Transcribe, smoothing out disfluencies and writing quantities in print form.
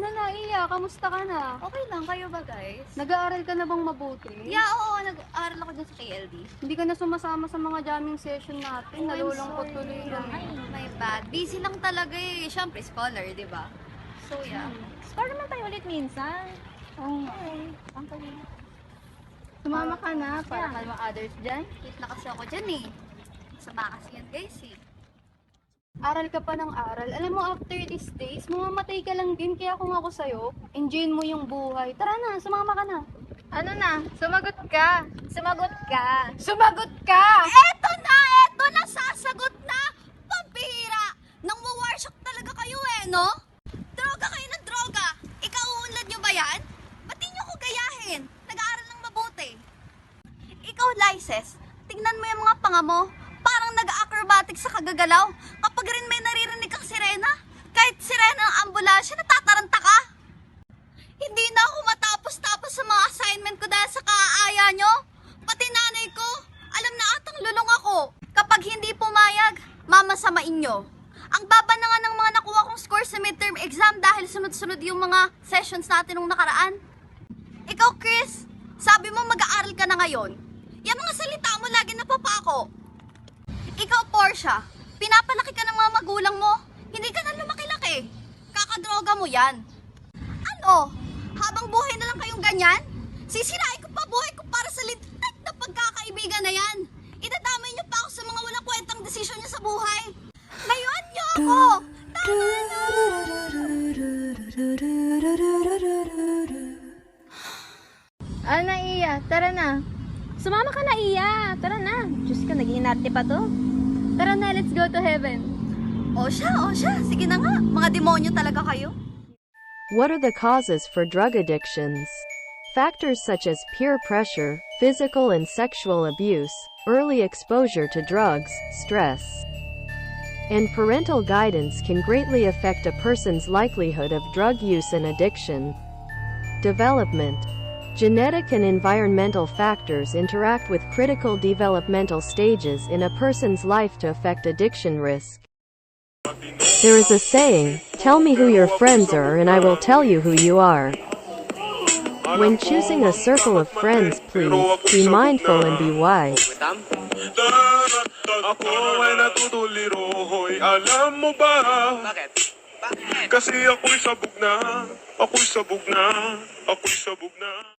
Ano na, Iya? Kamusta ka na? Okay lang, kayo ba guys? Nag-aaral ka na bang mabuti? Yeah, oo, nag-aaral ako dun sa KLD. Hindi ka na sumasama sa mga jamming session natin. Nalulungkot tuloy lang. Ay, my bad. Busy lang talaga eh. Siyempre, scholar, di ba? So, yeah. Score naman tayo ulit minsan. Oo nga. Sumama ka na para kalma others dyan. Wait na kasi ako dyan eh. Sama kasi yan guys eh. Aral ka pa ng aral. Alam mo, after these days, mamamatay ka lang din. Kaya kung ako sa'yo, enjoyin mo yung buhay. Tara na, sumama ka na. Ano na? Sumagot ka. Sumagot ka. Sumagot ka! Eto na! Sasagot na! Pampihira! Nang worship talaga kayo eh, no? Droga kayo ng droga! Ikaw uunlad nyo ba yan? Ba't di nyo ko gayahin? Nag-aaral ng mabuti. Ikaw, Lyses, tignan mo yung mga panga mo. Parang nag-acrobatic sa kagagalaw. Kapag rin may naririnig kang sirena, kahit sirena ng ambulansya, natataranta ka. Hindi na ako matapos-tapos sa mga assignment ko dahil sa kaaya nyo. Pati nanay ko, alam na atang lulong ako. Kapag hindi pumayag, mamasamain nyo. Ang baba na nga ng mga nakuha kong score sa midterm exam dahil sunod-sunod yung mga sessions natin nung nakaraan. Ikaw, Chris, sabi mo mag-aaral ka na ngayon. Yung mga salita mo lagi napapako. Ikaw, Portia, pinapalaki ka ng mga magulang mo. Hindi ka na lumaki-laki. Kakadroga mo yan. Ano? Habang buhay na lang kayong ganyan? Sisirain ko pa buhay ko para sa lintik na pagkakaibigan na yan. Idadamay niyo pa ako sa mga walang kwentang desisyon niyo sa buhay. Layuan niyo ako! Tama na! Ano na, Iya? Tara na. Sumama ka na, Iya. Tara na. Diyos ka, nag-iinarte pa to. Tara na, let's go to heaven. O siya. Sige na nga. Mga demonyo talaga kayo. What are the causes for drug addictions? Factors such as peer pressure, physical and sexual abuse, early exposure to drugs, stress, and parental guidance can greatly affect a person's likelihood of drug use and addiction. Development. Genetic and environmental factors interact with critical developmental stages in a person's life to affect addiction risk. There is a saying, "Tell me who your friends are and I will tell you who you are." When choosing a circle of friends, please be mindful and be wise. Ako ay natutuliro, hoy, alam mo ba? Bakit? Bakit? Kasi ako'y sabog na, ako'y sabog na, ako'y sabog na.